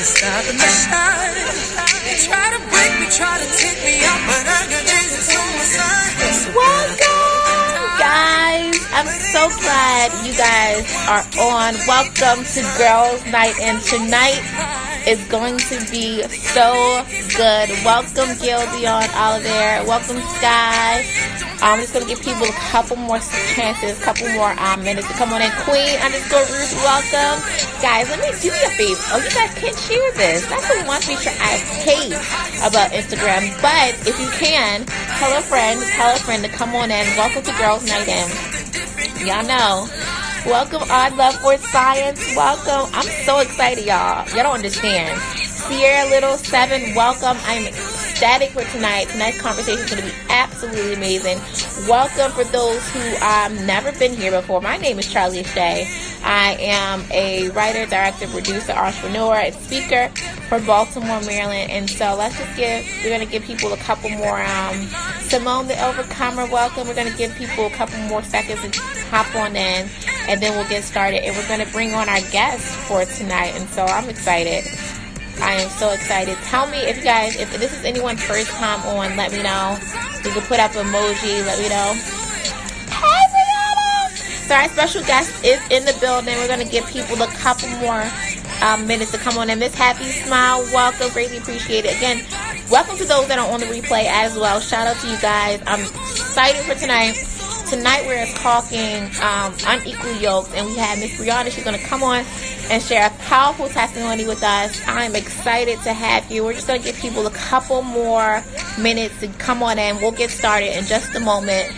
stop and shine. They try to break me, try to take me out, but I got Jesus on my side. Welcome, guys. I'm so glad you guys are on. Welcome to Girls Night, and tonight is going to be so good. Welcome, Gildy on all there. Welcome, Sky. I'm just going to give people a couple more chances, a couple more minutes to come on in. Queen_Ruth, welcome. Guys, do me a favor. Oh, you guys can't share this. That's the one feature I hate about Instagram. But if you can, tell a friend to come on in. Welcome to Girls Night In. Y'all know. Welcome, Odd Love for Science. Welcome. I'm so excited, y'all. Y'all don't understand. Sierra Little 7, welcome. I'm ecstatic for tonight. Tonight's conversation is going to be absolutely amazing. Welcome for those who never been here before. My name is Charlie Shea. I am a writer, director, producer, entrepreneur, and speaker for Baltimore, Maryland. And so we're going to give people a couple more. Simone the Overcomer, welcome. We're going to give people a couple more seconds to hop on in, and then we'll get started. And we're going to bring on our guest for tonight. And so I'm excited. I am so excited. Tell me if this is anyone's first time on, let me know. You can put up emoji, let me know. Hey, Breanna! So our special guest is in the building. We're going to give people a couple more minutes to come on in. Miss Happy Smile, welcome. Greatly appreciate it. Again, welcome to those that are on the replay as well. Shout out to you guys. I'm excited for tonight. Tonight we're talking unequally yoked, and we have Miss Breanna. She's going to come on and share a powerful testimony with us. I'm excited to have you. We're just going to give people a couple more minutes to come on in. We'll get started in just a moment.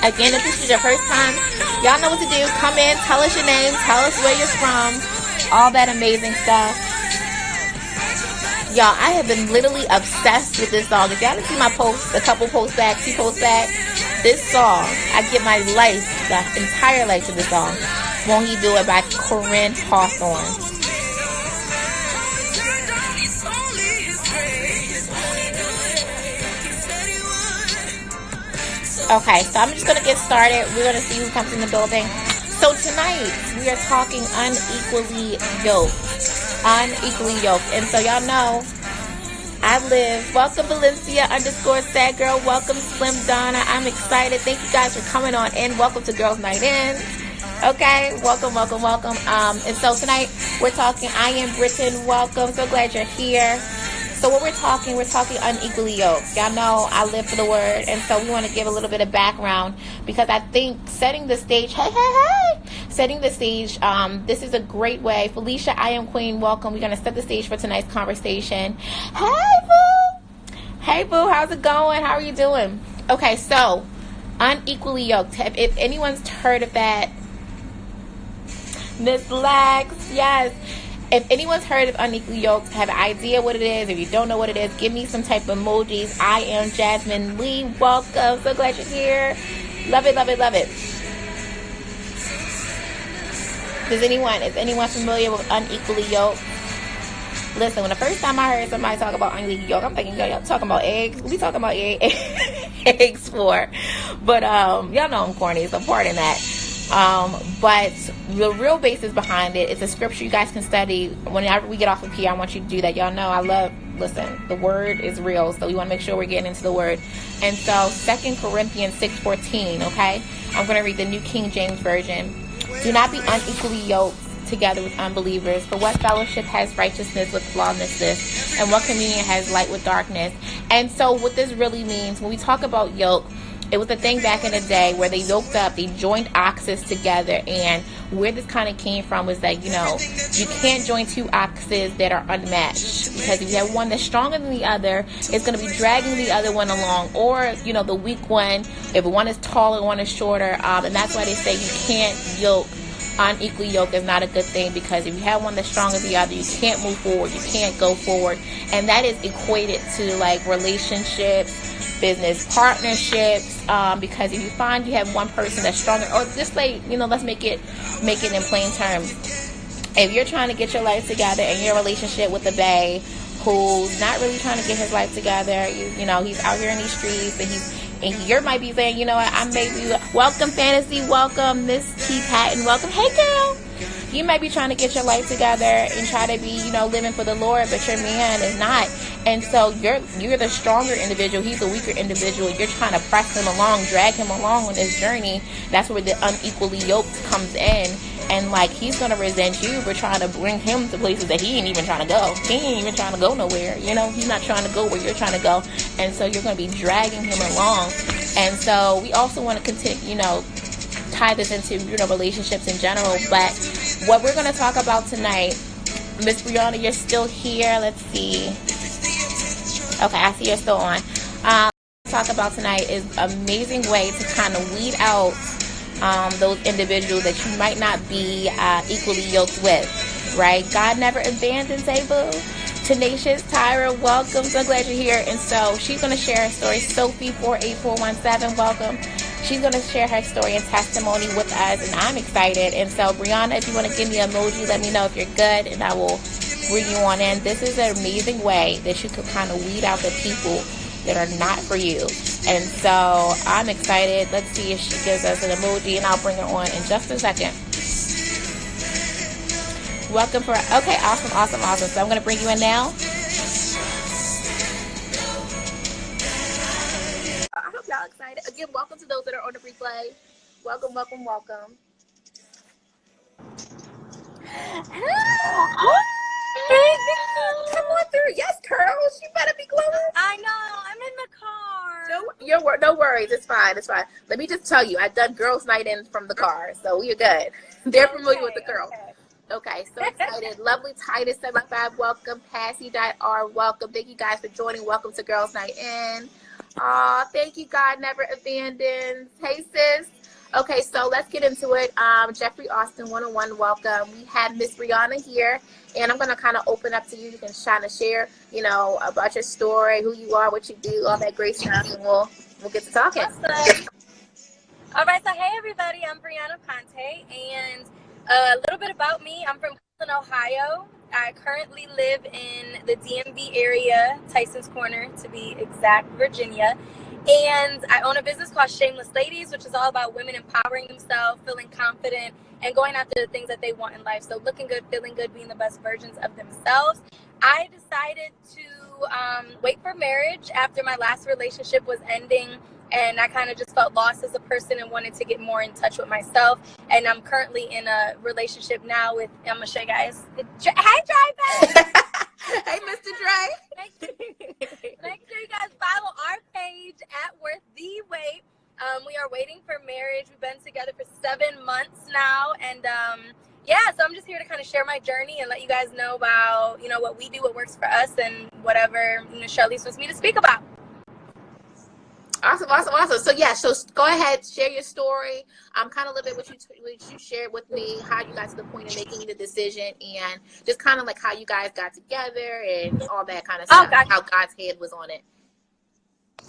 Again, if this is your first time, y'all know what to do. Come in, tell us your name, tell us where you're from, all that amazing stuff. Y'all, I have been literally obsessed with this song. If y'all didn't see my post, a couple posts back, 2 posts back, this song, I give my life, the entire life to this song. Won't He Do It by Corinne Hawthorne. Okay, so I'm just going to get started. We're going to see who comes in the building. So tonight, we are talking unequally yoked. Unequally yoked. And so y'all know, welcome Valencia_sad girl. Welcome Slim Donna. I'm excited. Thank you guys for coming on in. Welcome to Girls Night In. Okay, welcome. And so tonight, we're talking I Am Britain. Welcome. So glad you're here. So what we're talking unequally yoked. Y'all know I live for the word, and so we want to give a little bit of background because I think setting the stage, this is a great way. Felicia, I Am Queen, welcome. We're going to set the stage for tonight's conversation. Hey, boo, how's it going? How are you doing? Okay, so unequally yoked. If anyone's heard of that, Miss Lex, yes. If anyone's heard of unequally yoked, have an idea what it is, if you don't know what it is, give me some type of emojis. I am Jasmine Lee. Welcome. So glad you're here. Love it. Is anyone familiar with unequally yoked? Listen, when the first time I heard somebody talk about unequally yoked, I'm thinking, y'all talking about eggs? We talking about eggs for. But y'all know I'm corny, so pardon that. But the real basis behind it is a scripture you guys can study. Whenever we get off of here, I want you to do that. Y'all know the word is real, so we want to make sure we're getting into the word. And so 2 Corinthians 6:14, okay? I'm going to read the New King James Version. Do not be unequally yoked together with unbelievers, for what fellowship has righteousness with lawlessness, and what communion has light with darkness? And so what this really means, when we talk about yoke, it was a thing back in the day where they yoked up, they joined oxes together, and where this kind of came from was that, you can't join 2 oxes that are unmatched, because if you have one that's stronger than the other, it's going to be dragging the other one along, or, the weak one, if one is taller, one is shorter, and that's why they say you can't yoke. Unequally yoked is not a good thing, because if you have one that's stronger than the other, you can't move forward, you can't go forward, and that is equated to like relationships, business partnerships, because if you find you have one person that's stronger, or just like, let's make it in plain terms. If you're trying to get your life together and your relationship with a bae who's not really trying to get his life together, he's out here in these streets and he's And you might be saying, you know what, I may be, welcome Fantasy, welcome Miss T Patton, welcome, hey girl. You might be trying to get your life together and try to be, living for the Lord, but your man is not. And so you're the stronger individual. He's the weaker individual. You're trying to press him along, drag him along on this journey. That's where the unequally yoked comes in. And he's gonna resent you for trying to bring him to places that he ain't even trying to go. He ain't even trying to go nowhere. He's not trying to go where you're trying to go. And so you're gonna be dragging him along. And so we also want to continue, tie this into relationships in general. But what we're going to talk about tonight, Miss Breanna, you're still here. Let's see. Okay, I see you're still on. Talk about tonight is an amazing way to kind of weed out those individuals that you might not be equally yoked with, right? God never abandons, hey boo. Tenacious Tyra, welcome. So glad you're here. And so she's going to share her story. Sophie 48417, welcome. She's going to share her story and testimony with us, and I'm excited. And so, Breanna, if you want to give me an emoji, let me know if you're good, and I will bring you on in. This is an amazing way that you could kind of weed out the people that are not for you. And so, I'm excited. Let's see if she gives us an emoji, and I'll bring her on in just a second. Welcome for, okay, awesome. So, I'm going to bring you in now. I hope y'all excited. Again, welcome to those that are on the replay. Welcome. Come on through. Yes, girl. She better be glowing. I know. I'm in the car. No worries. It's fine. Let me just tell you, I've done girls' night in from the car, so we're good. They're familiar with the girl. Okay, so excited. Lovely Titus 75, welcome. Passy.R, welcome. Thank you guys for joining. Welcome to Girls Night In. Aw, thank you, God never abandons. Hey, sis. Okay, so let's get into it. Jeffrey Austin 101, welcome. We have Miss Breanna here, and I'm going to kind of open up to you. You can kind of share, about your story, who you are, what you do, all that great stuff, and we'll get to talking. Awesome. All right, so hey, everybody. I'm Breanna Aponte, and a little bit about me. I'm from Cleveland, Ohio. I currently live in the DMV area, Tyson's Corner, to be exact, Virginia. And I own a business called Shameless Ladies, which is all about women empowering themselves, feeling confident, and going after the things that they want in life. So looking good, feeling good, being the best versions of themselves. I decided to wait for marriage after my last relationship was ending. And I kind of just felt lost as a person and wanted to get more in touch with myself. And I'm currently in a relationship now with, I'm going to show you guys. Hey, Driver! Hey, Mr. Dre. Make sure you guys follow our page at Worth the Wait. We are waiting for marriage. We've been together for 7 months now. And so I'm just here to kind of share my journey and let you guys know about, what we do, what works for us, and whatever Shirley wants me to speak about. Awesome. So go ahead, share your story. Kind of a little bit what you shared with me, how you got to the point of making the decision, and just kind of how you guys got together and all that kind of stuff. Gotcha. How God's hand was on it.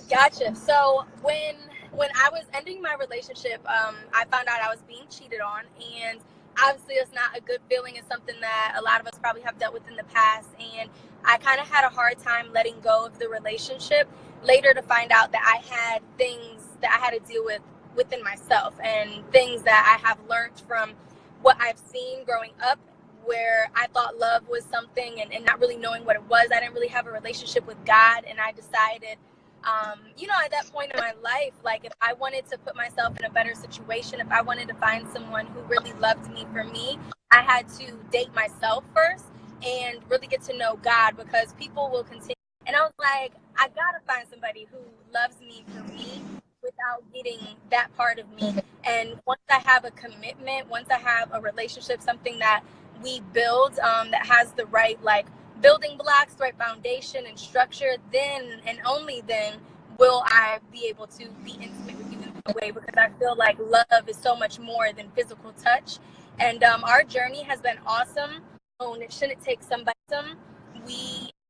Gotcha. So when I was ending my relationship, I found out I was being cheated on, and obviously it's not a good feeling. It's something that a lot of us probably have dealt with in the past, and I kind of had a hard time letting go of the relationship. Later to find out that I had things that I had to deal with within myself, and things that I have learned from what I've seen growing up, where I thought love was something and not really knowing what it was. I didn't really have a relationship with God, and I decided, at that point in my life, if I wanted to put myself in a better situation, if I wanted to find someone who really loved me for me, I had to date myself first and really get to know God, because people will continue. And I was like, I gotta find somebody who loves me for me without getting that part of me. And once I have a commitment, once I have a relationship, something that we build that has the right building blocks, the right foundation and structure, then and only then will I be able to be intimate with you in a way, because I feel like love is so much more than physical touch. And our journey has been awesome. It shouldn't take somebody.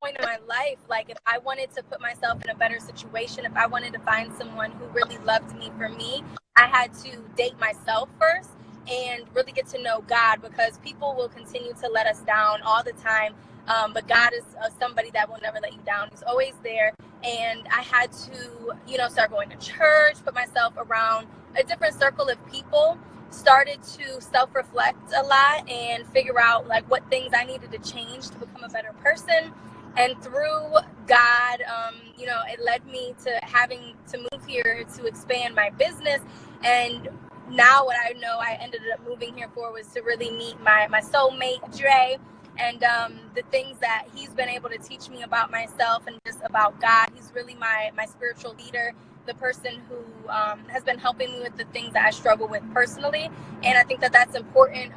Point in my life, if I wanted to put myself in a better situation, if I wanted to find someone who really loved me for me, I had to date myself first and really get to know God, because people will continue to let us down all the time. But God is somebody that will never let you down. He's always there. and I had to, start going to church, put myself around a different circle of people, started to self-reflect a lot and figure out like what things I needed to change to become a better person. And through God, it led me to having to move here to expand my business. And now what I know I ended up moving here for was to really meet my soulmate, Dre, and the things that he's been able to teach me about myself and just about God. He's really my spiritual leader, the person who has been helping me with the things that I struggle with personally. And I think that that's important.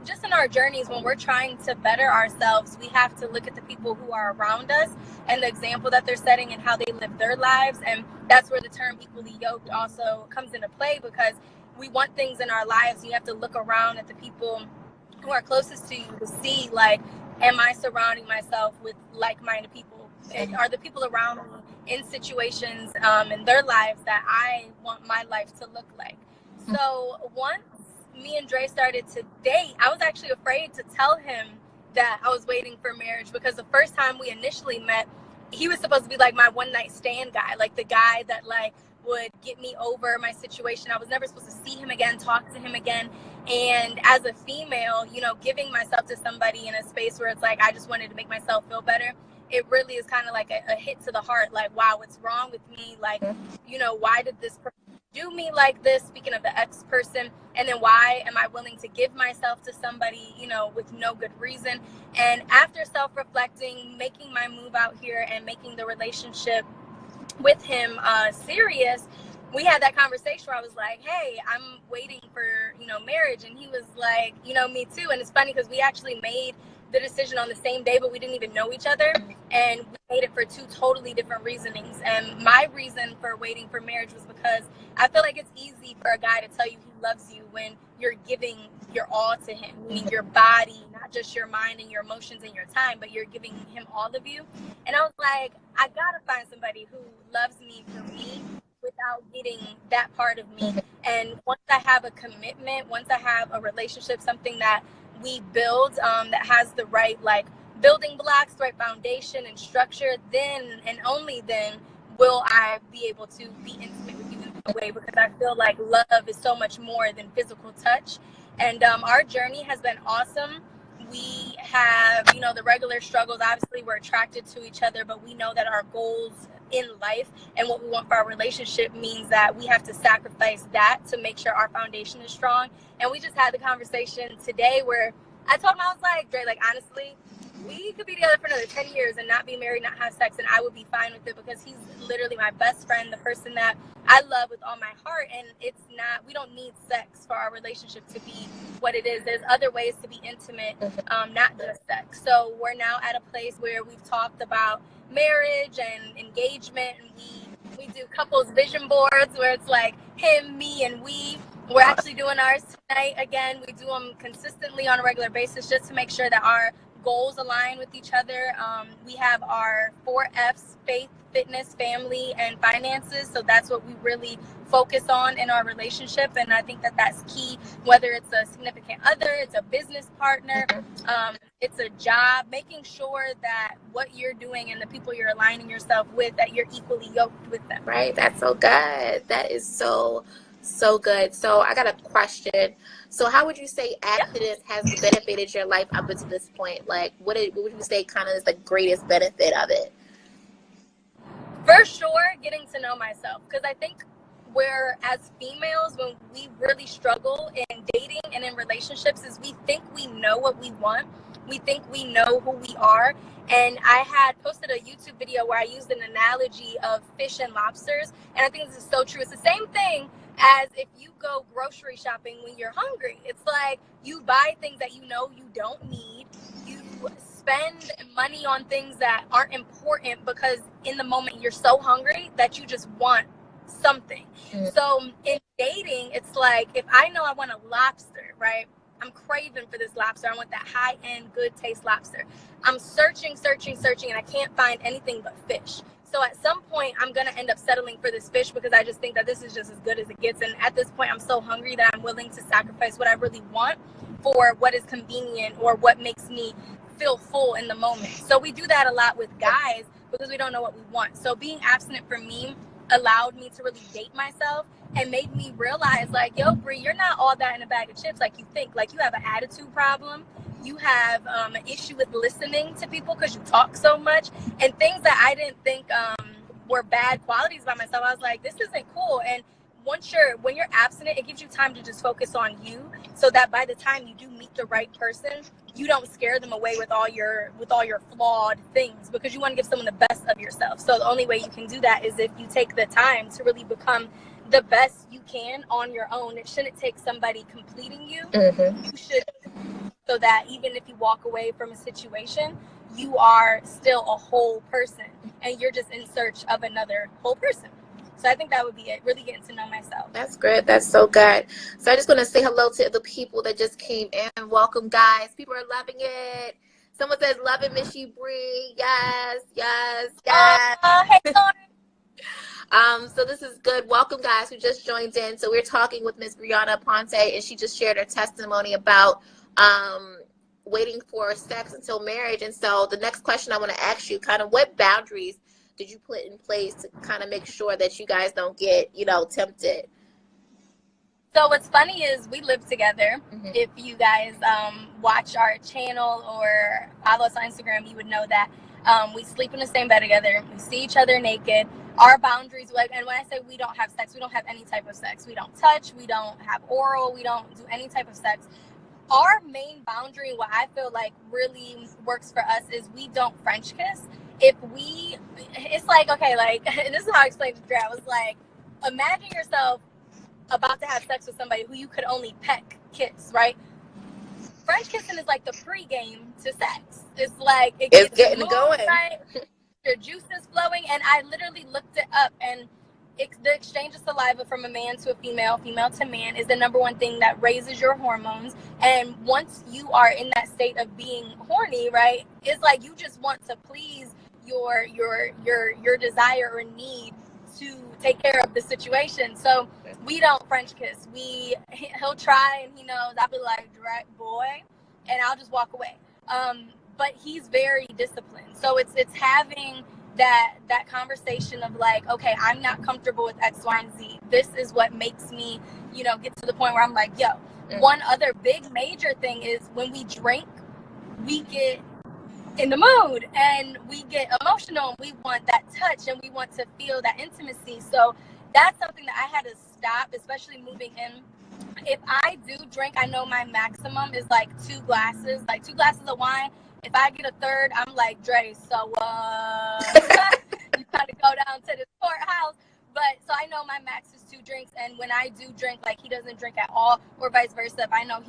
Just in our journeys, when we're trying to better ourselves, we have to look at the people who are around us and the example that they're setting and how they live their lives. And that's where the term equally yoked also comes into play, because we want things in our lives. You have to look around at the people who are closest to you to see, like, am I surrounding myself with like-minded people? Are the people around me in situations in their lives that I want my life to look like? So once me and Dre started to date, I was actually afraid to tell him that I was waiting for marriage, because the first time we initially met, he was supposed to be like my one night stand guy, like the guy that like would get me over my situation. I was never supposed to see him again, talk to him again. And as a female, giving myself to somebody in a space where it's like I just wanted to make myself feel better, it really is kind of like a hit to the heart. Like, wow, what's wrong with me? Like, why did this person do me like this? Speaking of the ex person, and then why am I willing to give myself to somebody, with no good reason? And after self-reflecting, making my move out here and making the relationship with him serious, we had that conversation where I was like, hey, I'm waiting for, marriage. And he was like, me too. And it's funny because we actually made the decision on the same day, but we didn't even know each other. And we made it for two totally different reasonings. And my reason for waiting for marriage was because I feel like it's easy for a guy to tell you he loves you when you're giving your all to him, meaning your body, not just your mind and your emotions and your time, but you're giving him all of you. And I was like, I gotta find somebody who loves me for me without getting that part of me. And once I have a commitment, once I have a relationship, something that we build that has the right like building blocks, the right foundation and structure, then and only then will I be able to be intimate with you in a way, because I feel like love is so much more than physical touch. And our journey has been awesome. We have, the regular struggles. Obviously, we're attracted to each other, but we know that our goals in life and what we want for our relationship means that we have to sacrifice that to make sure our foundation is strong. And we just had the conversation today where I told him, I was like, Dre, like, honestly, we could be together for another 10 years and not be married, not have sex, and I would be fine with it, because he's literally my best friend, the person that I love with all my heart. And we don't need sex for our relationship to be what it is. There's other ways to be intimate, not just sex. So we're now at a place where we've talked about marriage and engagement, and we do couples vision boards where it's like him, me, and we. We're actually doing ours tonight again. We do them consistently on a regular basis just to make sure that our goals align with each other. We have our 4Fs: faith, fitness, family, and finances. So that's what we really focus on in our relationship. And I think that that's key, whether it's a significant other, it's a business partner, it's a job, making sure that what you're doing and the people you're aligning yourself with, that you're equally yoked with them. Right. That's so good. That is so good. So I got a question. So how would you say abstinence has benefited your life up until this point? Like, what would you say kind of is the greatest benefit of it? For sure, getting to know myself. Because I think as females, when we really struggle in dating and in relationships, is we think we know what we want. We think we know who we are. And I had posted a YouTube video where I used an analogy of fish and lobsters. And I think this is so true. It's the same thing as if you go grocery shopping when you're hungry. It's like you buy things that you know you don't need. You spend money on things that aren't important because in the moment you're so hungry that you just want something. So in dating, it's like, if I know I want a lobster, right? I'm craving for this lobster. I want that high-end, good taste lobster. I'm searching, and I can't find anything but fish. So at some point, I'm going to end up settling for this fish because I just think that this is just as good as it gets. And at this point, I'm so hungry that I'm willing to sacrifice what I really want for what is convenient or what makes me feel full in the moment. So we do that a lot with guys. because we don't know what we want. So being abstinent for me allowed me to really date myself and made me realize, like, yo, Bree, you're not all that in a bag of chips like you think. Like, you have an attitude problem. You have an issue with listening to people because you talk so much, and things that I didn't think were bad qualities by myself. I was like, this isn't cool. And when you're abstinent, it gives you time to just focus on you, so that by the time you do meet the right person, you don't scare them away with all your flawed things, because you want to give someone the best of yourself. So the only way you can do that is if you take the time to really become the best you can on your own. It shouldn't take somebody completing you. You should, so that even if you walk away from a situation, you are still a whole person, and you're just in search of another whole person. So I think that would be it, really getting to know myself. That's great. That's so good. So I just want to say hello to the people that just came in. Welcome, guys. People are loving it. Someone says, love it, Miss you, Bree. Yes, yes, yes. Hey, Lauren. So this is good. Welcome, guys, who just joined in. So we're talking with Miss Breanna Aponte, and she just shared her testimony about waiting for sex until marriage. And so the next question I want to ask you, kind of what boundaries did you put in place to kind of make sure that you guys don't get, tempted? So what's funny is we live together. If you guys watch our channel or follow us on Instagram, you would know that we sleep in the same bed together. We see each other naked. Our boundaries, and when I say we don't have sex, we don't have any type of sex. We don't touch. We don't have oral. We don't do any type of sex. Our main boundary, what I feel like really works for us, is we don't French kiss. It's like, okay, like, and this is how I explained it to Dre. I was like, imagine yourself about to have sex with somebody who you could only peck, kiss, right? French kissing is like the pregame to sex. It's like, it's getting going. Right? Your juice is flowing, and I literally looked it up, and the exchange of saliva from a man to a female to man, is the number one thing that raises your hormones. And once you are in that state of being horny, right, it's like you just want to please your desire or need to take care of the situation. So we don't French kiss. He'll try, and he knows. I'll be like, boy, and I'll just walk away. But he's very disciplined. So it's having that conversation of like, okay, I'm not comfortable with X, Y, and Z. This is what makes me, get to the point where I'm like, yo. One other big major thing is when we drink, we get in the mood and we get emotional, and we want that touch, and we want to feel that intimacy. So that's something that I had to stop, especially moving in. If I do drink, I know my maximum is like 2 glasses of wine. If I get a third, I'm like, Dre, so you gotta go down to the courthouse. But so I know my max is 2 drinks, and when I do drink, like, he doesn't drink at all, or vice versa. If I know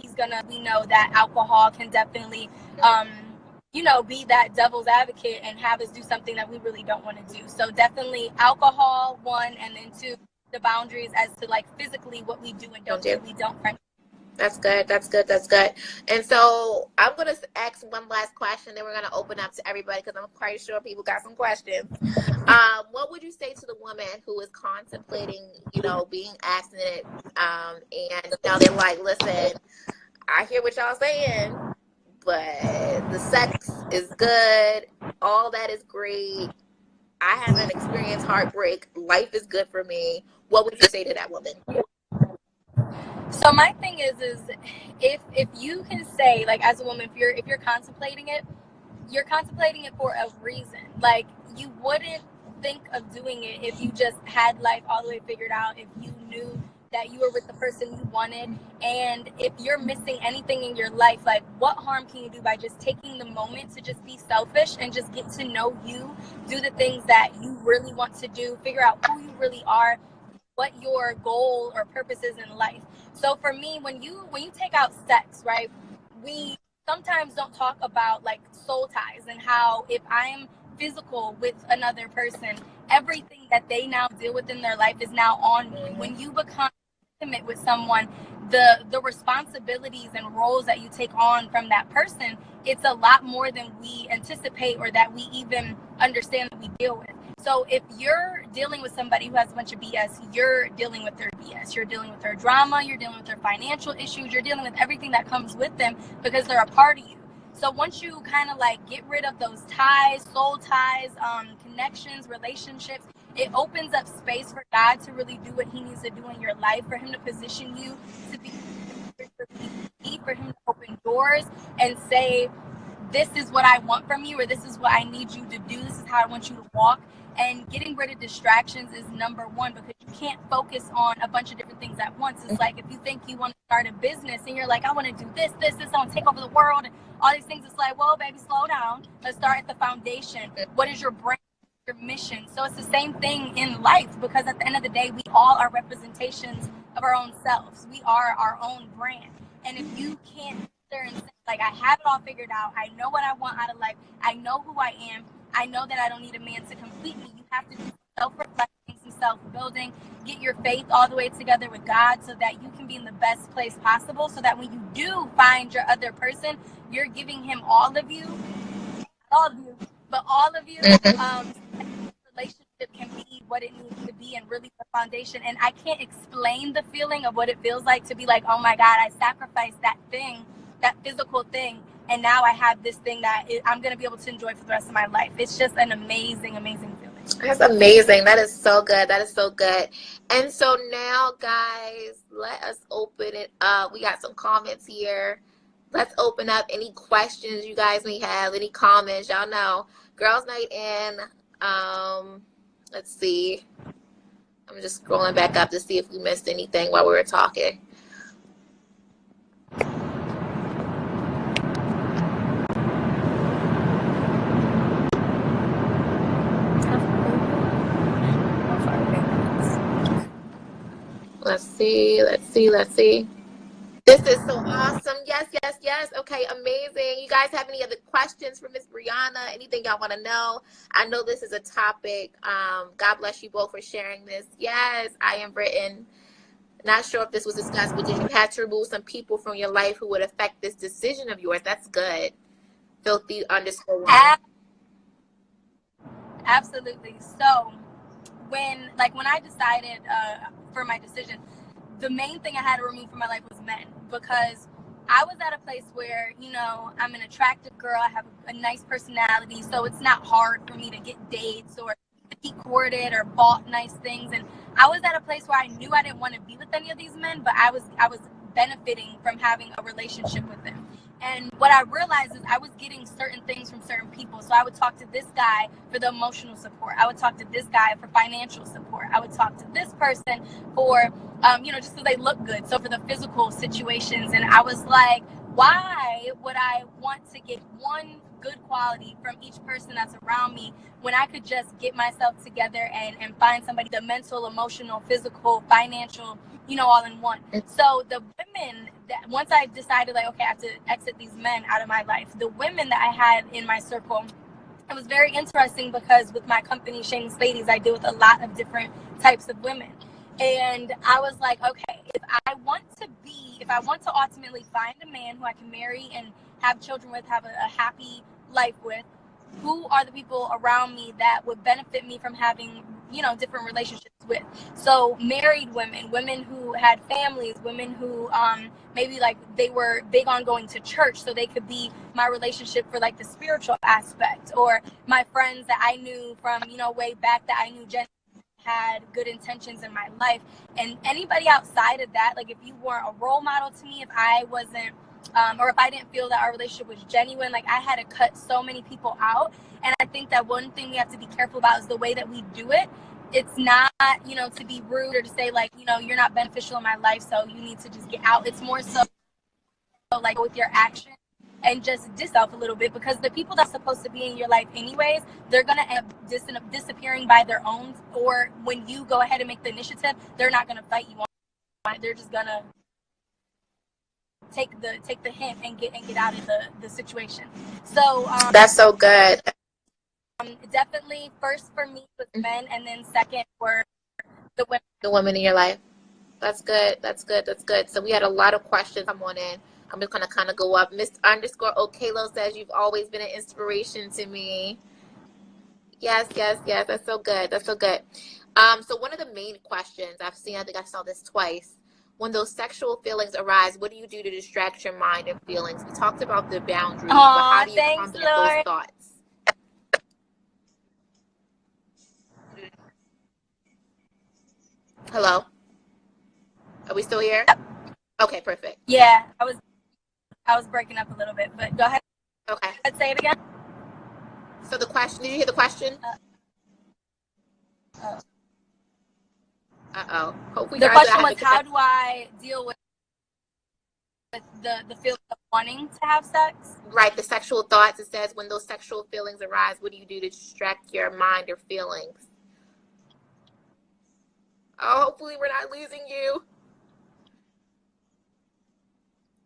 we know that alcohol can definitely be that devil's advocate and have us do something that we really don't want to do. So definitely alcohol, 1, and then 2, the boundaries as to like physically what we do and don't do. We don't French. That's good. That's good. That's good. And so I'm going to ask one last question, then we're going to open up to everybody, because I'm quite sure people got some questions. What would you say to the woman who is contemplating, being abstinent, and they're like, listen, I hear what y'all saying, but the sex is good. All that is great. I haven't experienced heartbreak. Life is good for me. What would you say to that woman? So my thing is if you can say, like, as a woman, if you're contemplating it, you're contemplating it for a reason. Like, you wouldn't think of doing it if you just had life all the way figured out, if you knew that you were with the person you wanted. And if you're missing anything in your life, like, what harm can you do by just taking the moment to just be selfish and just get to know you, do the things that you really want to do, figure out who you really are, what your goal or purpose is in life. So for me, when you take out sex, right, we sometimes don't talk about like soul ties, and how if I'm physical with another person, everything that they now deal with in their life is now on me. When you become intimate with someone, the responsibilities and roles that you take on from that person, it's a lot more than we anticipate or that we even understand that we deal with. So if you're dealing with somebody who has a bunch of BS, you're dealing with their BS. You're dealing with their drama. You're dealing with their financial issues. You're dealing with everything that comes with them because they're a part of you. So once you kind of like get rid of those ties, soul ties, connections, relationships, it opens up space for God to really do what he needs to do in your life, for him to position you to be, for him to open doors and say, this is what I want from you, or this is what I need you to do. This is how I want you to walk. And getting rid of distractions is number one, because you can't focus on a bunch of different things at once. It's like if you think you want to start a business and you're like, I want to do this, I want to take over the world and all these things. It's like, well, baby, slow down. Let's start at the foundation. What is your brand? Your mission? So it's the same thing in life, because at the end of the day, we all are representations of our own selves. We are our own brand. And if you can't sit there and say, like, I have it all figured out, I know what I want out of life, I know who I am, I know that I don't need a man to complete me. You have to do self-reflecting, some self-building, get your faith all the way together with God, so that you can be in the best place possible, so that when you do find your other person, you're giving him all of you, but all of you, relationship can be what it needs to be, and really the foundation. And I can't explain the feeling of what it feels like to be like, oh my God, I sacrificed that thing, that physical thing, and now I have this thing that I'm going to be able to enjoy for the rest of my life. It's just an amazing, amazing feeling. That's amazing. That is so good. That is so good. And so now, guys, let us open it up. We got some comments here. Let's open up any questions you guys may have, any comments. Y'all know, Girls Night In. Let's see. I'm just scrolling back up to see if we missed anything while we were talking. Let's see. This is so awesome. Yes. Okay, amazing. You guys have any other questions for Miss Breanna? Anything y'all want to know? I know this is a topic. God bless you both for sharing this. Yes, I am Britain. Not sure if this was discussed, but did you have to remove some people from your life who would affect this decision of yours? That's good. Filthy_1. Absolutely. So when I decided for my decision, the main thing I had to remove from my life was men, because I was at a place where, I'm an attractive girl, I have a nice personality, so it's not hard for me to get dates or be courted or bought nice things. And I was at a place where I knew I didn't want to be with any of these men, but I was benefiting from having a relationship with them. And what I realized is I was getting certain things from certain people. So I would talk to this guy for the emotional support. I would talk to this guy for financial support. I would talk to this person for, just because they look good. So for the physical situations. And I was like, why would I want to get one good quality from each person that's around me when I could just get myself together and find somebody, the mental, emotional, physical, financial, all in one. So the women that, once I decided like, okay, I have to exit these men out of my life, the women that I had in my circle, it was very interesting, because with my company, Shameless Ladies, I deal with a lot of different types of women. And I was like, okay, if I want to ultimately find a man who I can marry and have children with, have a happy life with, who are the people around me that would benefit me from having, different relationships with? So married women who had families, women who maybe like they were big on going to church, so they could be my relationship for like the spiritual aspect. Or my friends that I knew from, way back, that I knew Jen had good intentions in my life. And anybody outside of that, like if you weren't a role model to me, if I wasn't or if I didn't feel that our relationship was genuine, like I had to cut so many people out. And I think that one thing we have to be careful about is the way that we do it. It's not, to be rude or to say like, you're not beneficial in my life, so you need to just get out. It's more so like with your action and just diss off a little bit, because the people that's supposed to be in your life anyways, they're going to end up disappearing by their own. Or when you go ahead and make the initiative, they're not going to fight you on it. They're just going to take the hint and get out of the situation. So that's so good. Definitely first for me was men, and then second were the women in your life. That's good. So we had a lot of questions come on in. I'm just gonna kind of go up. Miss_Okalo says, you've always been an inspiration to me. Yes. That's so good. So one of the main questions I've seen, I think I saw this twice. when those sexual feelings arise, what do you do to distract your mind and feelings? We talked about the boundaries, but how Oh, do you thanks, combat those Lord. thoughts? Hello? Are we still here? Okay, perfect. Yeah, I was breaking up a little bit, but go ahead. Okay. Say it again. So the question, did you hear the question? Uh-oh. Hope we The guys are question was, having how connect. do I deal with the feeling of wanting to have sex? Right, the sexual thoughts. It says when those sexual feelings arise, what do you do to distract your mind or feelings? Oh, hopefully we're not losing you.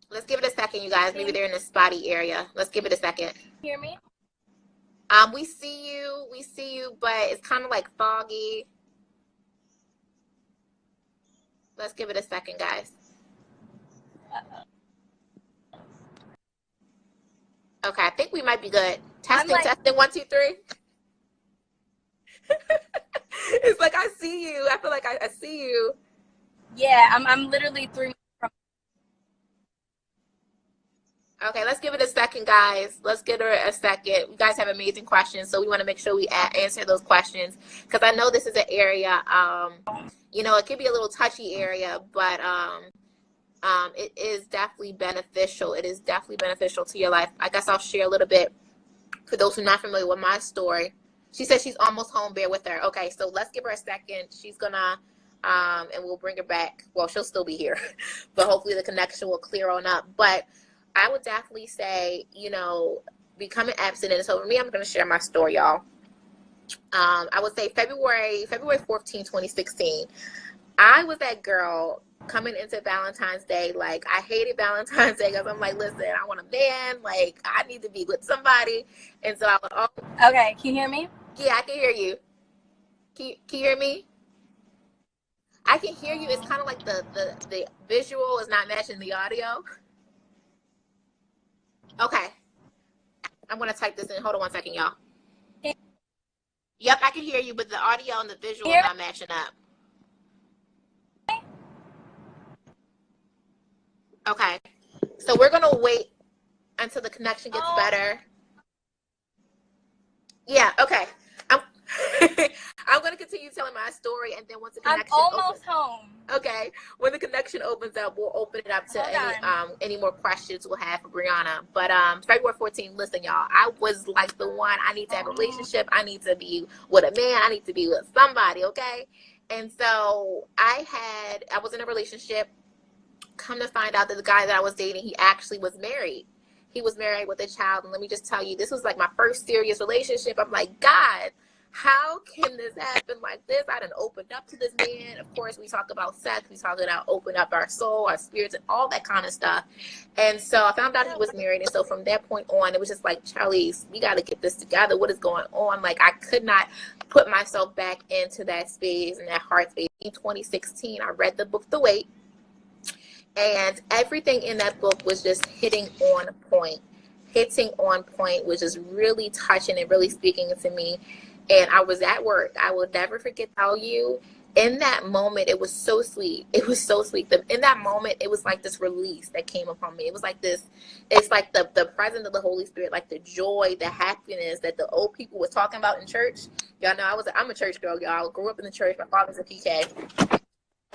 Let's give it a second, you guys. Maybe they're in a spotty area. Let's give it a second. Hear me? We see you, but it's kind of like foggy. Let's give it a second, guys. Okay, I think we might be good. Testing, testing, 1, 2, 3. It's like I see you. I feel like I see you. Yeah, I'm literally 3 minutes from. Okay, let's give it a second, guys. Let's give her a second. You guys have amazing questions, so we want to make sure we answer those questions because I know this is an area. You know, it could be a little touchy area, but it is definitely beneficial. It is definitely beneficial to your life. I guess I'll share a little bit for those who are not familiar with my story. She says she's almost home. Bear with her. Okay, so let's give her a second. She's gonna, and we'll bring her back. Well, she'll still be here, but hopefully the connection will clear on up. But I would definitely say, you know, becoming abstinent. So for me, I'm gonna share my story, y'all. I would say February 14, 2016. I was that girl coming into Valentine's Day. Like, I hated Valentine's Day because I'm like, listen, I want a man. Like, I need to be with somebody. And so I was, oh, Okay, can you hear me? yeah, I can hear you. Can you hear me? I can hear you. It's kind of like the visual is not matching the audio. Okay. I'm going to type this in. Hold on 1 second, y'all. Yep, I can hear you, but the audio and the visual is not matching up. Okay. So we're going to wait until the connection gets better. Yeah, okay. I'm I'm going to continue telling my story, and then once the connection almost home. Okay, when the connection opens up, we'll open it up to any more questions we'll have for Breanna. But February 14th, listen, y'all, I was like the one. I need to have a relationship. I need to be with a man. I need to be with somebody, okay? And so I was in a relationship. Come to find out that the guy that I was dating, he actually was married. He was married with a child. And let me just tell you, this was like my first serious relationship. I'm like, God, how can this happen like this? I done opened up to this man. Of course, we talk about sex. We talk about open up our soul, our spirits, and all that kind of stuff. And so I found out he was married. And so from that point on, it was just like, Charlize, we got to get this together. What is going on? Like, I could not put myself back into that space and that heart space. In 2016, I read the book, The Wait. And everything in that book was just hitting on point. Hitting on point was just really touching and really speaking to me. And I was at work. I will never forget how you, in that moment, it was so sweet. It was so sweet. In that moment, it was like this release that came upon me. It was like this, it's like the presence of the Holy Spirit, like the joy, the happiness that the old people was talking about in church. Y'all know I'm a church girl, y'all. Grew up in the church. My father's a PK.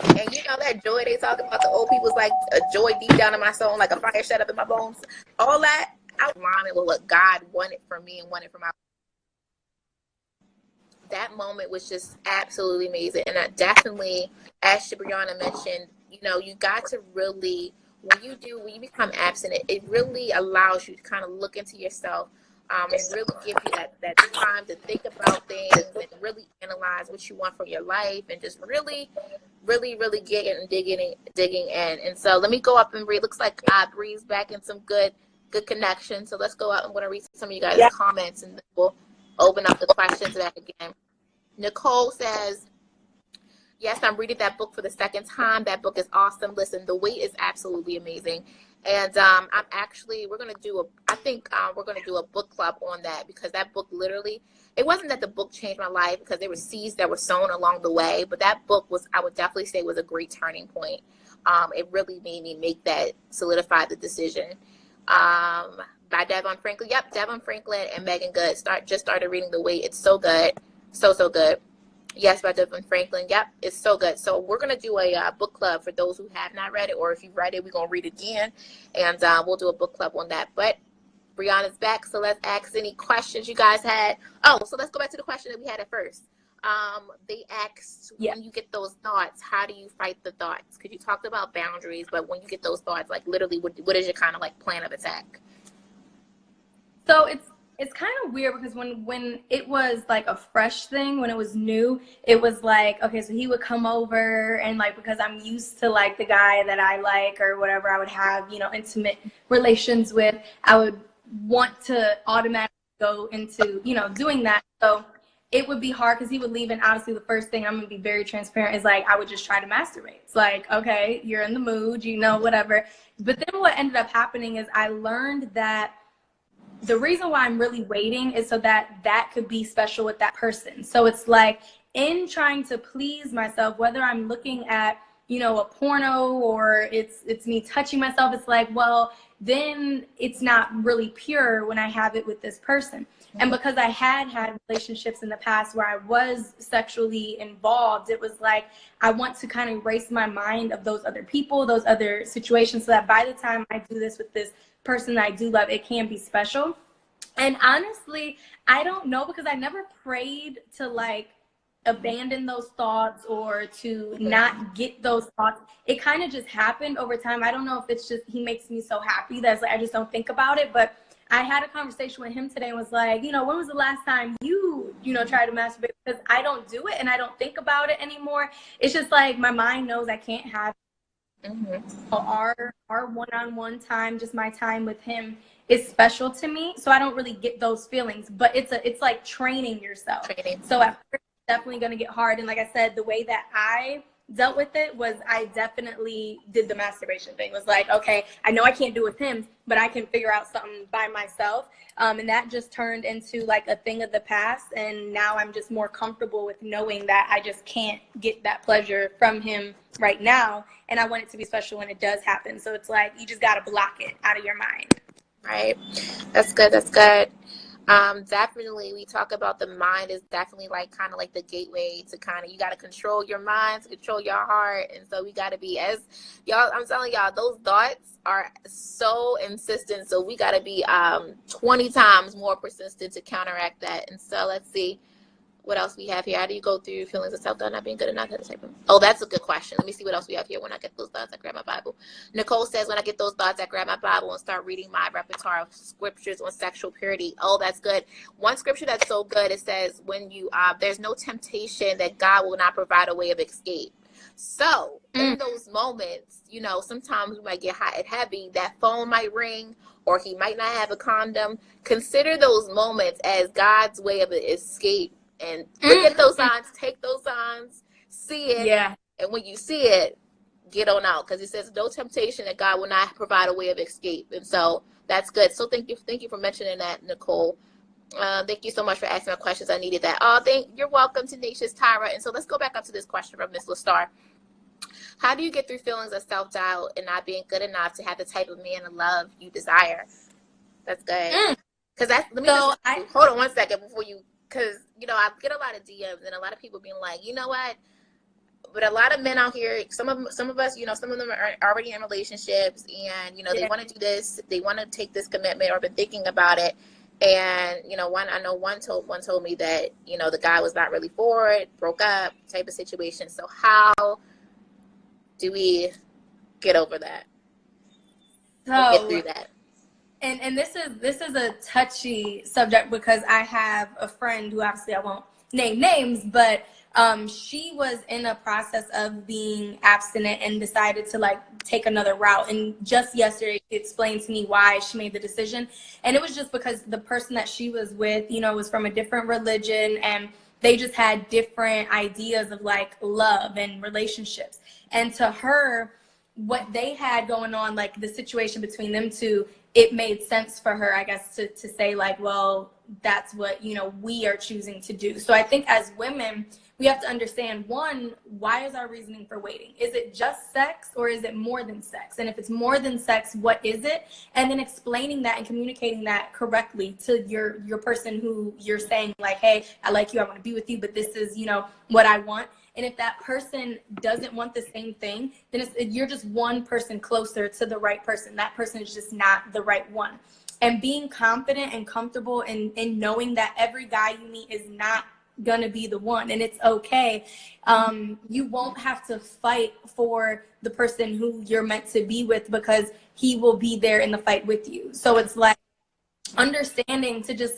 And you know that joy they talk about, the old people's like a joy deep down in my soul, like a fire shut up in my bones. All that, I aligned with what God wanted for me and wanted for my. That moment was just absolutely amazing. And I definitely, as Breanna mentioned, you know, you got to really, when you become abstinent, it really allows you to kind of look into yourself. And really give you that time to think about things and really analyze what you want from your life and just really digging in. And so let me go up and read. Looks like Bree's back in some good connection. So let's go out. I'm going to read some of you guys' comments and then we'll open up the questions back again. Nicole says, yes, I'm reading that book for the second time. That book is awesome. Listen, The Wait is absolutely amazing. And we're going to do a book club on that because that book literally, it wasn't that the book changed my life because there were seeds that were sown along the way, but that book was, I would definitely say, was a great turning point. It really made me solidify the decision. By Devon Franklin. Yep, Devon Franklin and Megan Good. Just started reading The Wait. It's so good. So good. Yes, by Devon Franklin. Yep, it's so good. So we're going to do a book club for those who have not read it, or if you've read it, we're going to read it again, and we'll do a book club on that. But Breanna's back, so let's ask any questions you guys had. Oh, so let's go back to the question that we had at first. They asked, when you get those thoughts, how do you fight the thoughts? Because you talked about boundaries, but when you get those thoughts, like literally, what is your kind of like plan of attack? So it's kind of weird because when it was like a fresh thing, when it was new, it was like, okay, so he would come over and like, because I'm used to like the guy that I like or whatever, I would have, intimate relations with, I would want to automatically go into, doing that. So it would be hard because he would leave, and obviously the first thing, I'm going to be very transparent, is like I would just try to masturbate. It's like, okay, you're in the mood, whatever. But then what ended up happening is I learned that the reason why I'm really waiting is so that could be special with that person. So it's like, in trying to please myself, whether I'm looking at, a porno or it's me touching myself, it's like, well, then it's not really pure when I have it with this person. And because I had relationships in the past where I was sexually involved, it was like, I want to kind of erase my mind of those other people, those other situations, so that by the time I do this with this person that I do love, it can be special. And honestly, I don't know, because I never prayed to like abandon those thoughts or to not get those thoughts. It kind of just happened over time. I don't know if it's just he makes me so happy that like I just don't think about it. But I had a conversation with him today and was like, when was the last time you tried to masturbate? Because I don't do it and I don't think about it anymore. It's just like my mind knows I can't have it. Our one-on-one time, just my time with him, is special to me. So I don't really get those feelings. But it's like training yourself. So at first, definitely going to get hard. And like I said, the way that I dealt with it was I definitely did the masturbation thing. It was like, okay, I know I can't do it with him, but I can figure out something by myself. And that just turned into like a thing of the past. And now I'm just more comfortable with knowing that I just can't get that pleasure from him right now. And I want it to be special when it does happen. So it's like, you just got to block it out of your mind. Right. That's good. That's good. Definitely, we talk about the mind is definitely like kind of like the gateway to kind of, you got to control your mind to control your heart. And so we got to be, as y'all, I'm telling y'all, those thoughts are so insistent. So we got to be 20 times more persistent to counteract that. And so let's see what else we have here. How do you go through your feelings of self-doubt not being good enough? Oh, that's a good question. Let me see what else we have here. When I get those thoughts, I grab my Bible. Nicole says, when I get those thoughts, I grab my Bible and start reading my repertoire of scriptures on sexual purity. Oh, that's good. One scripture that's so good, it says, when you there's no temptation that God will not provide a way of escape. So in those moments, sometimes we might get hot and heavy. That phone might ring, or he might not have a condom. Consider those moments as God's way of escape. And look at those signs, take those signs, see it. Yeah. And when you see it, get on out. Because it says no temptation that God will not provide a way of escape. And so that's good. So thank you for mentioning that, Nicole. Thank you so much for asking my questions. I needed that. You're welcome, Tenacious Tyra. And so let's go back up to this question from Miss LaStar. How do you get through feelings of self-doubt and not being good enough to have the type of man and love you desire? That's good. Because hold on one second before you. Because, I get a lot of DMs and a lot of people being like, you know what? But a lot of men out here, some of us, some of them are already in relationships and, they want to do this. They want to take this commitment or been thinking about it. And, one told me that, the guy was not really for it, broke up type of situation. So how do we get over that? Get through that? And this is a touchy subject because I have a friend who, obviously I won't name names, but she was in a process of being abstinent and decided to like take another route. And just yesterday she explained to me why she made the decision. And it was just because the person that she was with, was from a different religion, and they just had different ideas of like love and relationships. And to her, what they had going on, like the situation between them two, it made sense for her, I guess, to say like, well, that's what, you know, we are choosing to do. So I think as women, we have to understand, one, why is our reasoning for waiting? Is it just sex, or is it more than sex? And if it's more than sex, what is it? And then explaining that and communicating that correctly to your person who you're saying, like, hey, I like you, I want to be with you, but this is, you know, what I want. And if that person doesn't want the same thing, then you're just one person closer to the right person. That person is just not the right one. And being confident and comfortable in knowing that every guy you meet is not gonna be the one, and it's okay. You won't have to fight for the person who you're meant to be with, because he will be there in the fight with you. So it's like understanding to just,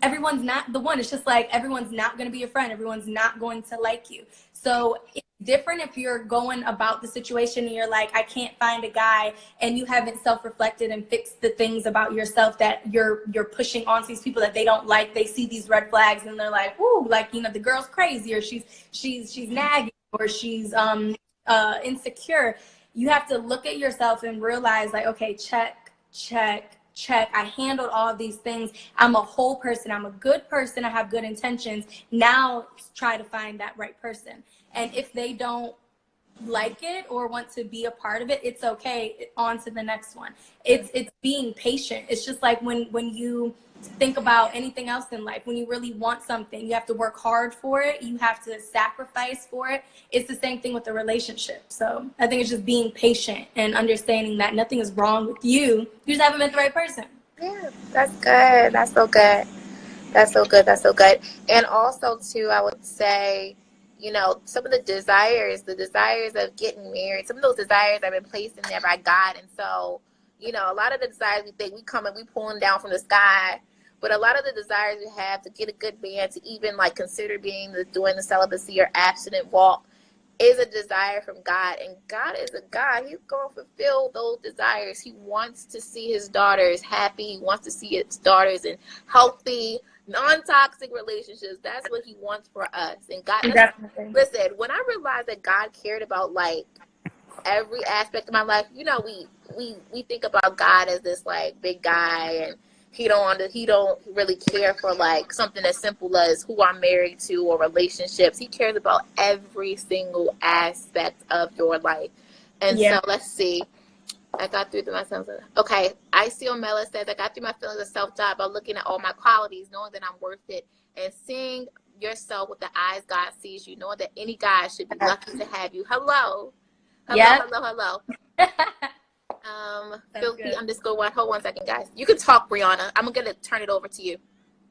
everyone's not the one. It's just like everyone's not going to be a friend. Everyone's not going to like you. So it's different if you're going about the situation and you're like, I can't find a guy, and you haven't self-reflected and fixed the things about yourself that you're pushing onto these people that they don't like. They see these red flags and they're like, ooh, like, you know, the girl's crazy, or she's nagging, or she's insecure. You have to look at yourself and realize, like, okay, check. I handled all of these things. I'm a whole person. I'm a good person. I have good intentions. Now try to find that right person. And if they don't like it or want to be a part of it, it's okay. On to the next one. It's being patient. It's just like when you think about anything else in life. When you really want something, you have to work hard for it. You have to sacrifice for it. It's the same thing with a relationship. So I think it's just being patient and understanding that nothing is wrong with you. You just haven't met the right person. Yeah, that's good. That's so good. That's so good. That's so good. And also, too, I would say, you know, some of the desires of getting married, some of those desires have been placed in there by God. And so, you know, a lot of the desires we think we pulling down from the sky. But a lot of the desires we have to get a good man, to even like consider doing the celibacy or abstinent walk, is a desire from God. And God is a God. He's going to fulfill those desires. He wants to see his daughters happy. He wants to see his daughters in healthy, non-toxic relationships. That's what he wants for us. And God, listen, when I realized that God cared about like every aspect of my life, you know, we think about God as this like big guy, and he don't really care for like something as simple as who I'm married to or relationships. He cares about every single aspect of your life. And so let's see. I got through myself. Okay. Icio Mela says, I got through my feelings of self-doubt by looking at all my qualities, knowing that I'm worth it, and seeing yourself with the eyes God sees you, knowing that any guy should be lucky to have you. Hello. Filthy _1. Hold 1 second, guys. You can talk, Breanna. I'm gonna turn it over to you.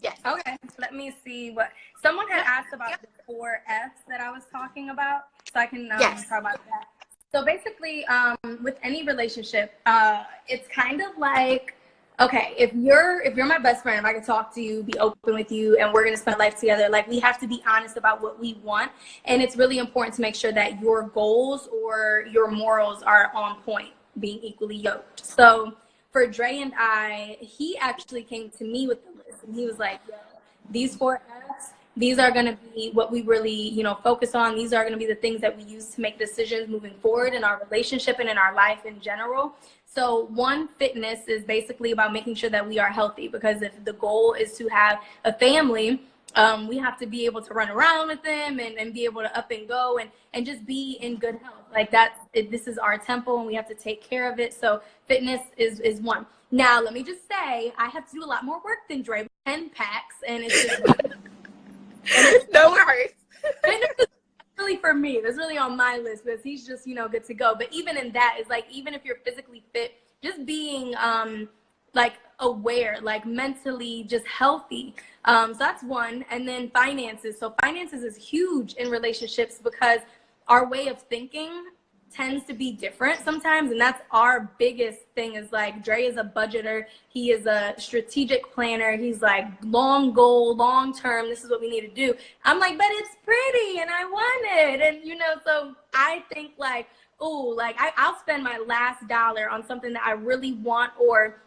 Yes. Okay. Let me see what someone had asked about the 4 F's that I was talking about, so I can talk about that. So basically, with any relationship, it's kind of like, okay, if you're my best friend, if I can talk to you, be open with you, and we're gonna spend life together, like, we have to be honest about what we want, and it's really important to make sure that your goals or your morals are on point, being equally yoked. So for Dre and I, he actually came to me with the list, and he was like, yo, these 4 F's, these are going to be what we really, you know, focus on. These are going to be the things that we use to make decisions moving forward in our relationship and in our life in general. So 1, fitness is basically about making sure that we are healthy, because if the goal is to have a family, we have to be able to run around with them and be able to up and go and just be in good health. Like this is our temple, and we have to take care of it. So fitness is 1. Now, let me just say, I have to do a lot more work than Dre. 10 packs, and it's just no worries. It's really for me. That's really on my list, because he's just, you know, good to go. But even in that, it's like, even if you're physically fit, just being like aware, like mentally just healthy. So that's 1. And then finances. So finances is huge in relationships, because our way of thinking tends to be different sometimes, and that's our biggest thing. Is like, Dre is a budgeter, he is a strategic planner, he's like long goal, long term, this is what we need to do. I'm like, but it's pretty and I want it, and you know, so I think like, oh, like I'll spend my last dollar on something that I really want, or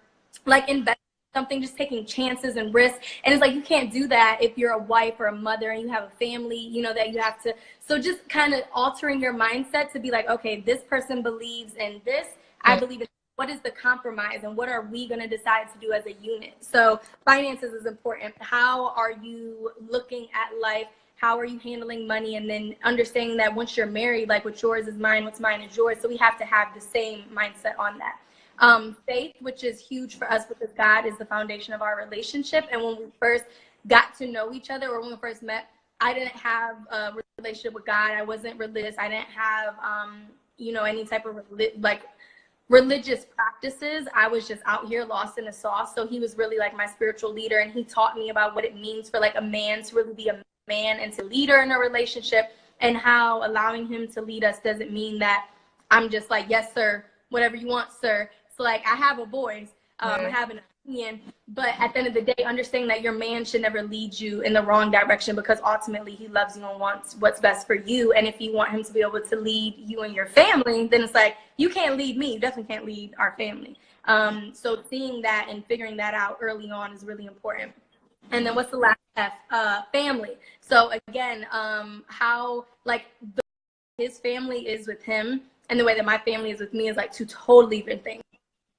like invest something, just taking chances and risks. And it's like, you can't do that if you're a wife or a mother and you have a family, you know, that you have to. So just kind of altering your mindset to be like, okay, this person believes in this, I believe in what is the compromise and what are we going to decide to do as a unit? So finances is important. How are you looking at life? How are you handling money? And then understanding that once you're married, like what's yours is mine, what's mine is yours. So we have to have the same mindset on that. Faith, which is huge for us because God is the foundation of our relationship. And when we first got to know each other, or when we first met, I didn't have a relationship with God. I wasn't religious. I didn't have, any type of religious practices. I was just out here lost in the sauce. So he was really like my spiritual leader, and he taught me about what it means for like a man to really be a man and to leader in a relationship, and how allowing him to lead us doesn't mean that I'm just like, yes, sir, whatever you want, sir. So like I have a voice, I have an opinion, but at the end of the day, understanding that your man should never lead you in the wrong direction, because ultimately he loves you and wants what's best for you. And if you want him to be able to lead you and your family, then it's like, you can't lead me, you definitely can't lead our family. So seeing that and figuring that out early on is really important. And then what's the last F? Family. So again, how like his family is with him and the way that my family is with me is like two totally different things.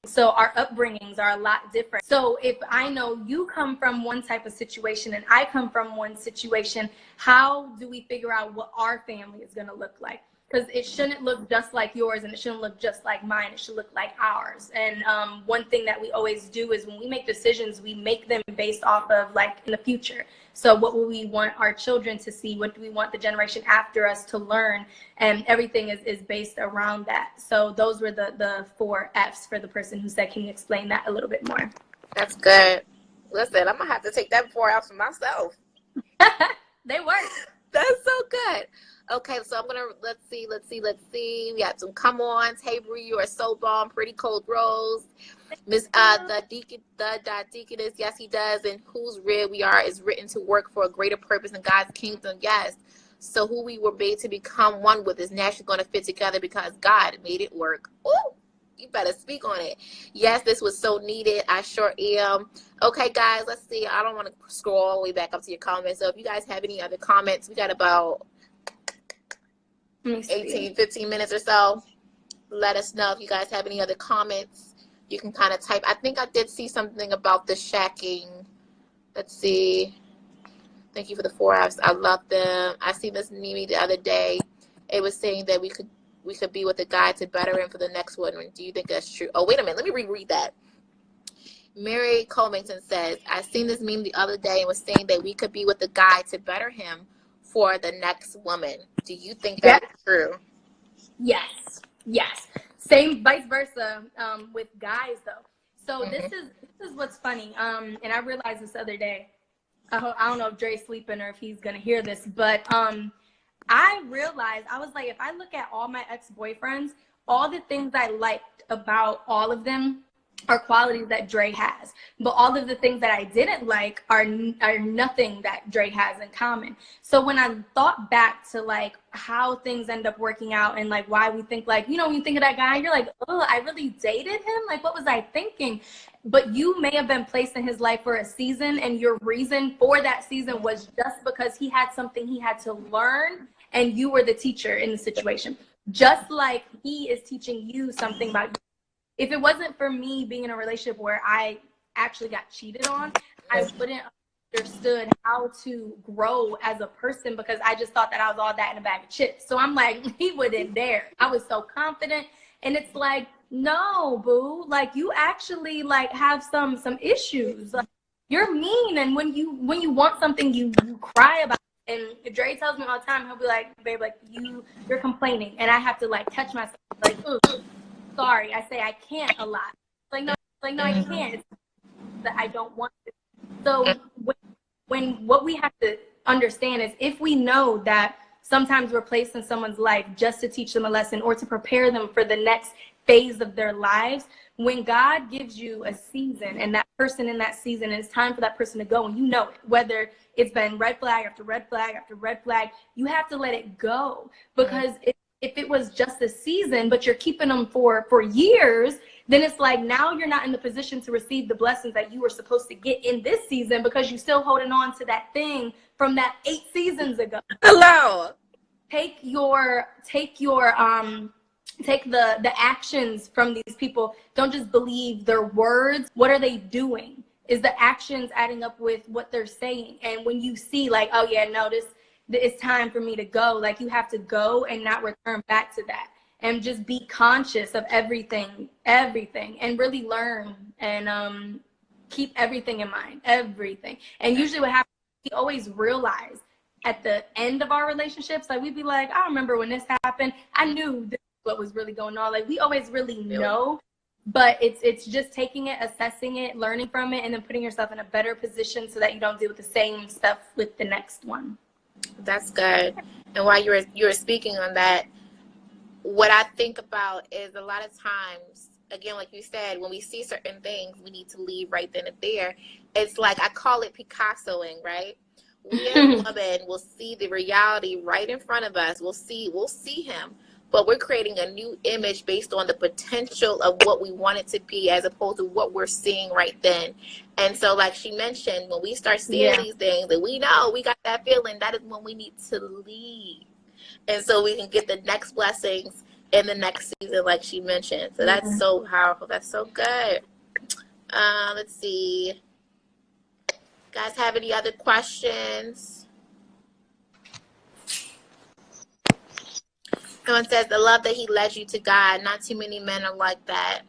So our upbringings are a lot different. So if I know you come from one type of situation and I come from one situation, how do we figure out what our family is going to look like? Because it shouldn't look just like yours and it shouldn't look just like mine. It should look like ours. And one thing that we always do is when we make decisions, we make them based off of like in the future. So what will we want our children to see? What do we want the generation after us to learn? And everything is based around that. So those were the 4 F's for the person who said, can you explain that a little bit more? That's good. Listen, I'm going to have to take that 4 F's for myself. They work. That's so good. Okay, so I'm gonna let's see. We got some come ons. Hey Bree, you are so bomb, pretty cold rose. Miss the deaconess, yes he does, and whose rib we are is written to work for a greater purpose in God's kingdom. Yes. So who we were made to become one with is naturally gonna fit together because God made it work. Ooh, you better speak on it. Yes, this was so needed. I sure am. Okay, guys, let's see. I don't want to scroll all the way back up to your comments. So if you guys have any other comments, we got about 15 minutes or so. Let us know if you guys have any other comments. You can kind of type. I think I did see something about the shacking. Let's see. Thank you for the 4 F's. I love them. I seen this meme the other day. It was saying that we could be with a guy to better him for the next one. Do you think that's true? Oh, wait a minute. Let me reread that. Mary Colmington says, I seen this meme the other day and was saying that we could be with a guy to better him for the next woman. Do you think that's true? Yes. Same vice versa with guys though. So this is what's funny. And I realized this other day. I don't know if Dre's sleeping or if he's gonna hear this, but I realized, I was like, if I look at all my ex-boyfriends, all the things I liked about all of them are qualities that Dre has, but all of the things that I didn't like are nothing that Dre has in common. So when I thought back to like how things end up working out and like why we think like, when you think of that guy, you're like, oh, I really dated him? Like, what was I thinking? But you may have been placed in his life for a season, and your reason for that season was just because he had something he had to learn, and you were the teacher in the situation. Just like he is teaching you something about you. If it wasn't for me being in a relationship where I actually got cheated on, I wouldn't have understood how to grow as a person, because I just thought that I was all that in a bag of chips. So I'm like, he wouldn't dare. I was so confident. And it's like, no, boo, like you actually like have some issues. Like, you're mean. And when you want something, you cry about it. And Dre tells me all the time, he'll be like, babe, like you're complaining. And I have to like catch myself like, ooh. Sorry, I say I can't a lot. No, I can't. It's that I don't want to. So when what we have to understand is, if we know that sometimes we're placed in someone's life just to teach them a lesson or to prepare them for the next phase of their lives, when God gives you a season and that person in that season, and it's time for that person to go, and you know it, whether it's been red flag after red flag after red flag, you have to let it go, because if it was just a season, but you're keeping them for years, then it's like now you're not in the position to receive the blessings that you were supposed to get in this season, because you're still holding on to that thing from that 8 seasons ago. Hello. Take your take the actions from these people. Don't just believe their words. What are they doing? Is the actions adding up with what they're saying? And when you see like, oh yeah, no, this it's time for me to go, like you have to go and not return back to that, and just be conscious of everything and really learn and keep everything in mind, everything. And usually what happens, we always realize at the end of our relationships, like we'd be like, I remember when this happened, I knew this is what was really going on. Like we always really know, but it's just taking it, assessing it, learning from it, and then putting yourself in a better position so that you don't deal with the same stuff with the next one. That's good. And while you were speaking on that, what I think about is a lot of times, again, like you said, when we see certain things, we need to leave right then and there. It's like, I call it Picassoing, right? We as women will see the reality right in front of us. We'll see him, but we're creating a new image based on the potential of what we want it to be, as opposed to what we're seeing right then. And so, like she mentioned, when we start seeing these things and we know we got that feeling, that is when we need to leave. And so we can get the next blessings in the next season, like she mentioned. So that's so powerful. That's so good. Let's see. Guys, have any other questions? Someone says, the love that he led you to God. Not too many men are like that.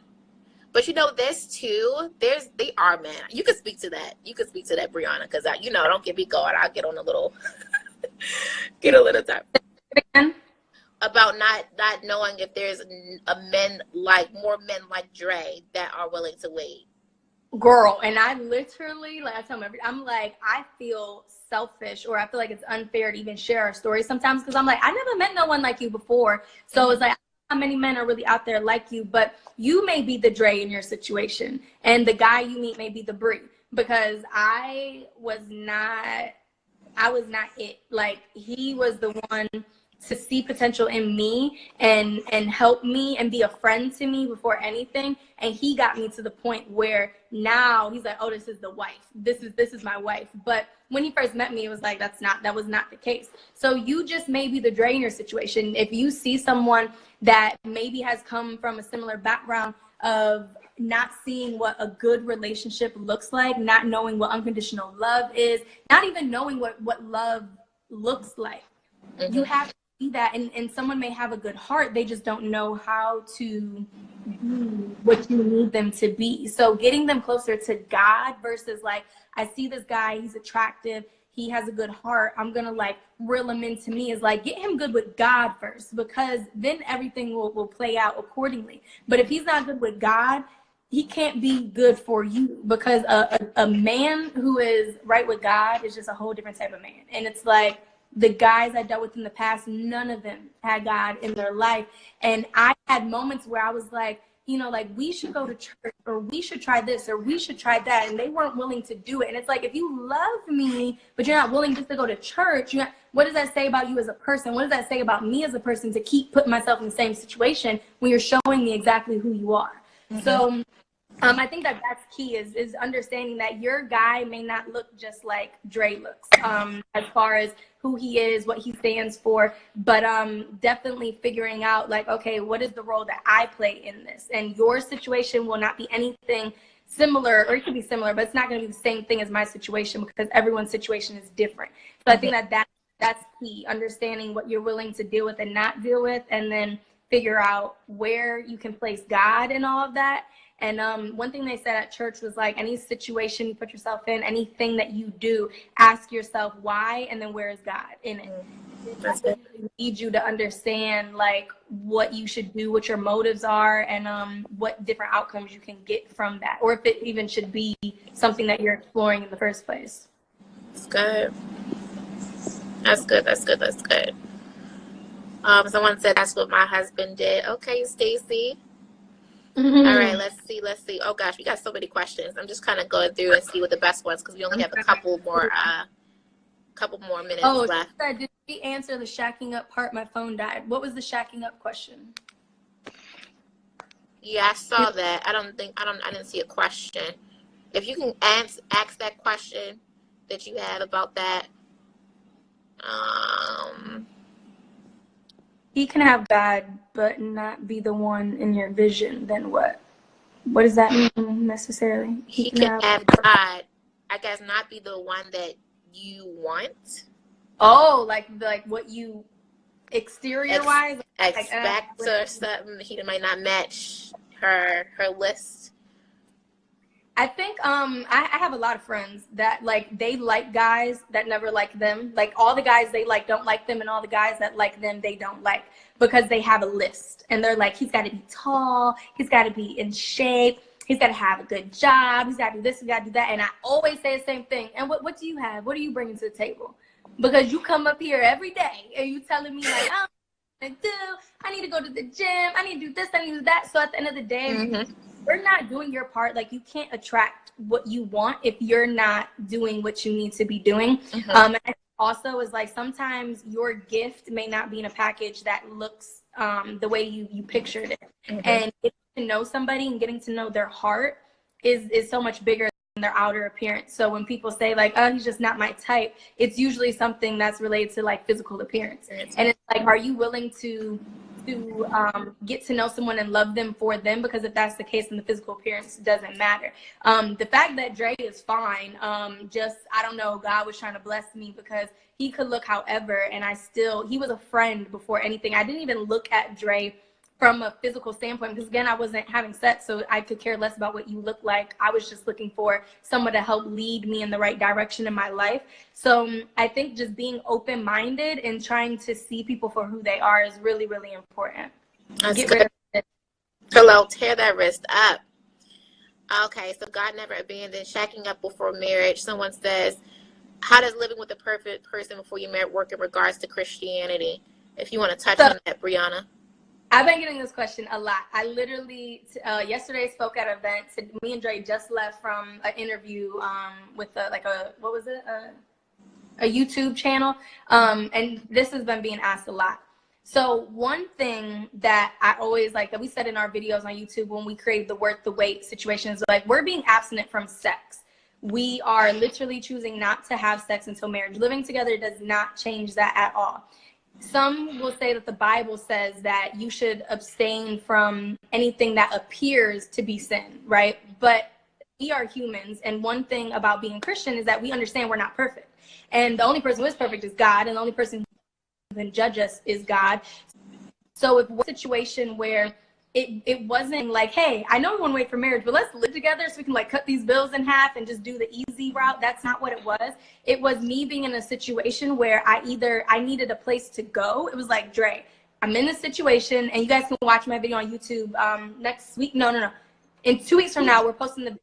But you know, this too, they are men. You could speak to that. You could speak to that, Breanna, because don't get me going. I'll get on a little time. About not knowing if there's more men like Dre that are willing to wait. Girl, and I literally, like I tell them I'm like, I feel selfish, or I feel like it's unfair to even share our story sometimes, because I'm like, I never met no one like you before. So it's like, how many men are really out there like you? But you may be the Dre in your situation, and the guy you meet may be the Bree, because I was not it. Like, he was the one to see potential in me and help me and be a friend to me before anything. And he got me to the point where now he's like, oh, this is the wife. This is my wife. But when he first met me, it was like, that was not the case. So you just may be the Dre in your situation. If you see someone that maybe has come from a similar background of not seeing what a good relationship looks like, not knowing what unconditional love is, not even knowing what love looks like. You have to see that, and someone may have a good heart, they just don't know how to be what you need them to be. So getting them closer to God versus like, I see this guy, he's attractive, he has a good heart, I'm gonna like reel him into me, is like, get him good with God first, because then everything will play out accordingly. But if he's not good with God, he can't be good for you, because a man who is right with God is just a whole different type of man. And it's like, the guys I dealt with in the past, none of them had God in their life. And I had moments where I was like, like, we should go to church, or we should try this, or we should try that. And they weren't willing to do it. And it's like, if you love me, but you're not willing just to go to church, what does that say about you as a person? What does that say about me as a person, to keep putting myself in the same situation when you're showing me exactly who you are? So I think that's key, is understanding that your guy may not look just like Dre looks, as far as who he is, what he stands for, but definitely figuring out like, okay, what is the role that I play in this? And your situation will not be anything similar, or it could be similar, but it's not going to be the same thing as my situation, because everyone's situation is different. So I think that's key, understanding what you're willing to deal with and not deal with, and then figure out where you can place God in all of that. And one thing they said at church was like, any situation you put yourself in, anything that you do, ask yourself why, and then where is God in it? That's what leads you to understand like what you should do, what your motives are, and what different outcomes you can get from that, or if it even should be something that you're exploring in the first place. That's good. That's good. That's good. That's good. Someone said that's what my husband did. Okay, Stacy. All right, let's see. Oh gosh, we got so many questions. I'm just kind of going through and see what the best ones, because we only have a couple more minutes left. Oh, did we answer the shacking up part? My phone died. What was the shacking up question? Yeah, I saw that. I didn't see a question. If you can ask that question that you have about that. He can have God, but not be the one in your vision. Then what? What does that mean necessarily? He He can could have. have God, I guess, not be the one that you want. Oh, like what you exterior wise, Expect or something. He might not match her list. I think I have a lot of friends that like they like guys that never like them. Like all the guys they like don't like them, and all the guys that like them they don't like because they have a list and they're like, he's got to be tall, he's got to be in shape, he's got to have a good job, he's got to do this, he's got to do that. And I always say the same thing. And what do you have? What are you bringing to the table? Because you come up here every day and you telling me like, oh, I need to go to the gym, I need to do this, I need to do that. So at the end of the day, Mm-hmm. you're not doing your part. Like you can't attract what you want if you're not doing what you need to be doing. Mm-hmm. And I also is like sometimes your gift may not be in a package that looks the way you pictured it. Mm-hmm. And getting to know somebody and getting to know their heart is so much bigger than their outer appearance. So when people say like, oh, he's just not my type, it's usually something that's related to like physical appearance. And it's like, are you willing to get to know someone and love them for them? Because if that's the case, then the physical appearance doesn't matter. The fact that Dre is fine, just, I don't know, God was trying to bless me because he could look however, and he was a friend before anything. I didn't even look at Dre from a physical standpoint because again, I wasn't having sex, so I could care less about what you look like. I was just looking for someone to help lead me in the right direction in my life. So I think just being open-minded and trying to see people for who they are is really, really important. That's Get good. rid of it. Hello, tear that wrist up. Okay, so God never abandoned shacking up before marriage. Someone says, how does living with the perfect person before you marry work in regards to Christianity? If you want to touch on that, Breanna. I've been getting this question a lot. I literally yesterday spoke at an event. Me and Dre just left from an interview with what was it? A YouTube channel. And this has been being asked a lot. So one thing that I always like that we said in our videos on YouTube when we created the worth the wait situation is like we're being abstinent from sex. We are literally choosing not to have sex until marriage. Living together does not change that at all. Some will say that the Bible says that you should abstain from anything that appears to be sin, right? But we are humans, and one thing about being Christian is that we understand we're not perfect. And the only person who is perfect is God, and the only person who can judge us is God. So if we're in a situation where it wasn't like, hey, I know we want to wait for marriage, but let's live together so we can like cut these bills in half and just do the easy route. That's not what it was. It was me being in a situation where I needed a place to go. It was like, Dre, I'm in this situation, and you guys can watch my video on YouTube next week. No. In 2 weeks from now, we're posting the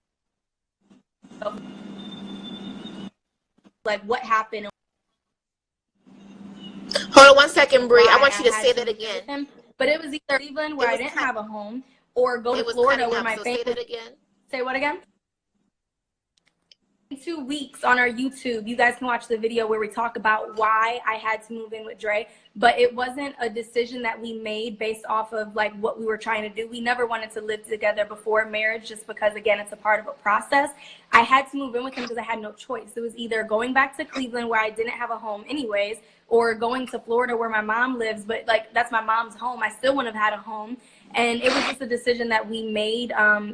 like what happened. Hold on 1 second, Bree. I want you to say that again. But it was either Cleveland where I didn't have a home, or go to Florida where my family. Say that again. Say what again? In 2 weeks on our YouTube, you guys can watch the video where we talk about why I had to move in with Dre. But it wasn't a decision that we made based off of like what we were trying to do. We never wanted to live together before marriage just because, again, it's a part of a process. I had to move in with him because I had no choice. It was either going back to Cleveland where I didn't have a home anyways, or going to Florida where my mom lives. But like, that's my mom's home. I still wouldn't have had a home. And it was just a decision that we made.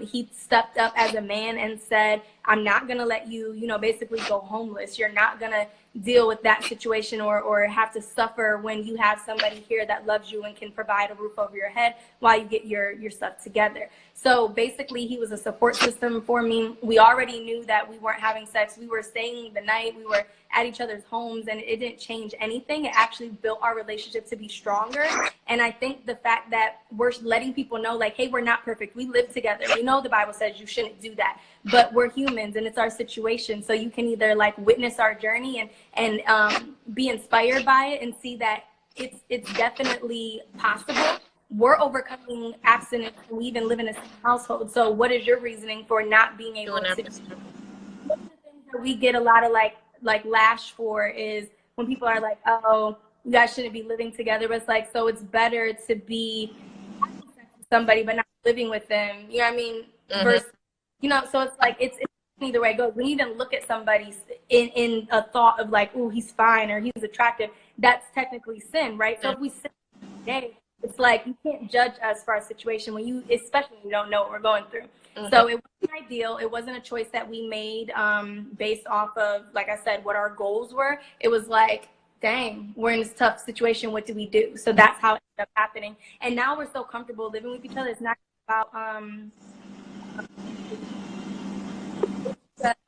He stepped up as a man and said, I'm not going to let you, basically go homeless. You're not going to deal with that situation or have to suffer when you have somebody here that loves you and can provide a roof over your head while you get your stuff together. So basically, he was a support system for me. We already knew that we weren't having sex. We were staying the night. We were at each other's homes, and it didn't change anything. It actually built our relationship to be stronger. And I think the fact that we're letting people know, like, hey, we're not perfect. We live together. We know the Bible says you shouldn't do that, but we're humans and it's our situation. So you can either like witness our journey and be inspired by it and see that it's definitely possible. We're overcoming abstinence and we even live in a household. So what is your reasoning for not being able to? One of the things that we get a lot of like lash for is when people are like, oh, you guys shouldn't be living together. But it's like, so it's better to be having sex with somebody but not living with them. You know what I mean? Mm-hmm. Versus, so it's like it's either way it goes. When you even look at somebody in a thought of like, oh, he's fine or he's attractive, that's technically sin, right? So if we sin day, it's like you can't judge us for our situation when you, especially when you don't know what we're going through. Mhm. So it wasn't ideal. It wasn't a choice that we made based off of, like I said, what our goals were. It was like, dang, we're in this tough situation. What do we do? So that's how it ended up happening. And now we're so comfortable living with each other. It's not about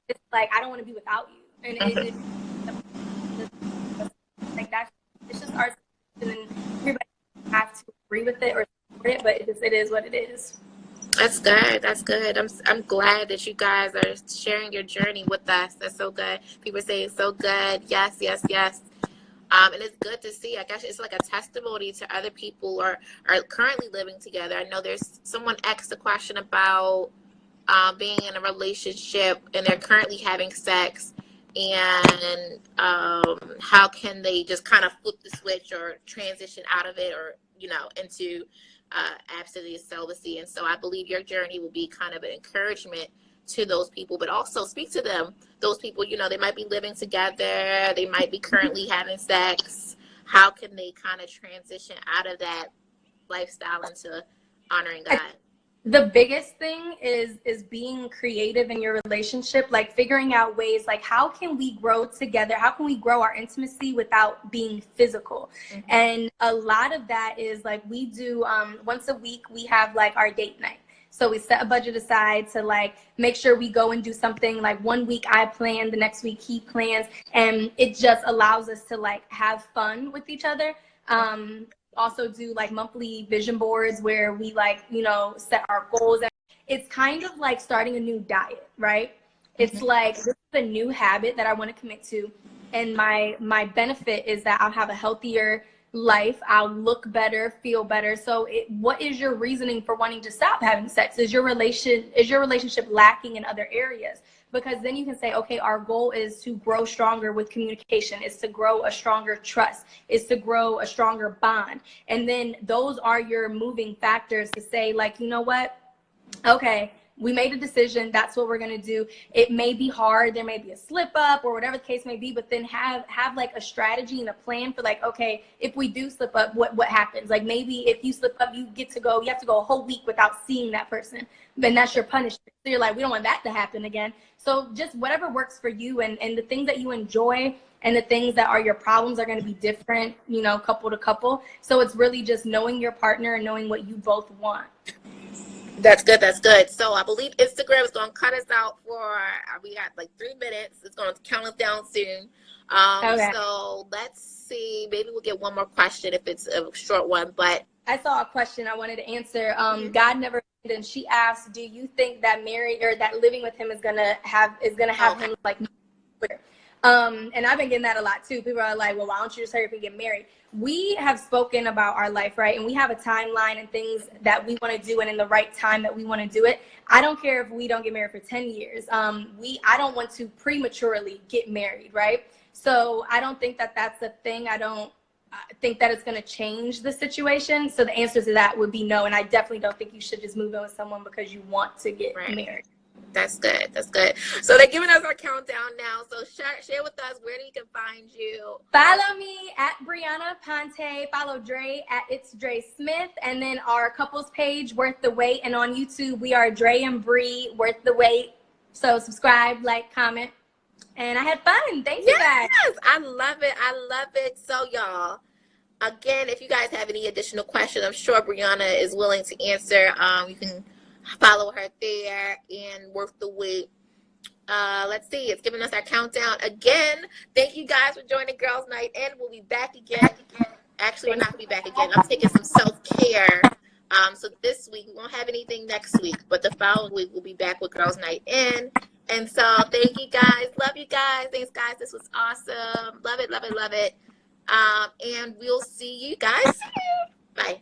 it's like I don't want to be without you, and like that's it's just our situation, and everybody have to agree with it or support it, but it is what it is. That's good. That's good. I'm glad that you guys are sharing your journey with us. That's so good. People say it's so good. Yes, yes, yes. And it's good to see. I guess it's like a testimony to other people or are currently living together. I know there's someone asked a question about being in a relationship and they're currently having sex, and how can they just kind of flip the switch or transition out of it, or into abstinence, celibacy. And so I believe your journey will be kind of an encouragement to those people, but also speak to them. Those people, they might be living together, they might be currently having sex. How can they kind of transition out of that lifestyle into honoring God? The biggest thing is being creative in your relationship, like figuring out ways like how can we grow together, how can we grow our intimacy without being physical. Mm-hmm. And a lot of that is like we do once a week we have like our date night. So we set a budget aside to like make sure we go and do something. Like one week I plan, the next week he plans, and it just allows us to like have fun with each other. Also do like monthly vision boards where we like, set our goals. And it's kind of like starting a new diet, right? It's like, this is a new habit that I want to commit to. And my benefit is that I'll have a healthier life. I'll look better, feel better. So what is your reasoning for wanting to stop having sex? Is your relationship lacking in other areas? Because then you can say, okay, our goal is to grow stronger with communication, is to grow a stronger trust, is to grow a stronger bond. And then those are your moving factors to say, like, you know what? Okay, we made a decision. That's what we're going to do. It may be hard. There may be a slip up or whatever the case may be, but then have like a strategy and a plan for like, okay, if we do slip up, what happens? Like maybe if you slip up, you have to go a whole week without seeing that person. Then that's your punishment. So you're like, we don't want that to happen again. So just whatever works for you, and the things that you enjoy and the things that are your problems are going to be different, couple to couple. So it's really just knowing your partner and knowing what you both want. That's good. That's good. So I believe Instagram is going to cut us out we got like 3 minutes. It's going to count us down soon. Okay. So let's see. Maybe we'll get one more question if it's a short one. But I saw a question I wanted to answer. God never. And she asked, "Do you think that married or that living with him is gonna have him like?" And I've been getting that a lot too. People are like, "Well, why don't you just hurry up and get married?" We have spoken about our life, right? And we have a timeline and things that we want to do, and in the right time that we want to do it. I don't care if we don't get married for 10 years. I don't want to prematurely get married, right? So I don't think that that's a thing. I don't think that it's going to change the situation. So the answer to that would be no. And I definitely don't think you should just move in with someone because you want to get married. That's good. That's good. So they're giving us our countdown now. So share with us where you can find you. Follow me at Breanna Aponte. Follow Dre at It's Dre Smith. And then our couples page, Worth the Wait. And on YouTube, we are Dre and Bree, Worth the Wait. So subscribe, like, comment. And I had fun. Thank you guys. Yes, I love it. I love it. So y'all, again, if you guys have any additional questions, I'm sure Breanna is willing to answer. You can follow her there and Worth the Wait. Let's see. It's giving us our countdown again. Thank you guys for joining Girls Night In. We'll be back again. Actually, we're not going to be back again. I'm taking some self-care. So this week, we won't have anything next week, but the following week, we'll be back with Girls Night In. And so thank you guys. Love you guys. Thanks, guys. This was awesome. Love it, love it, love it. And we'll see you guys soon. Bye.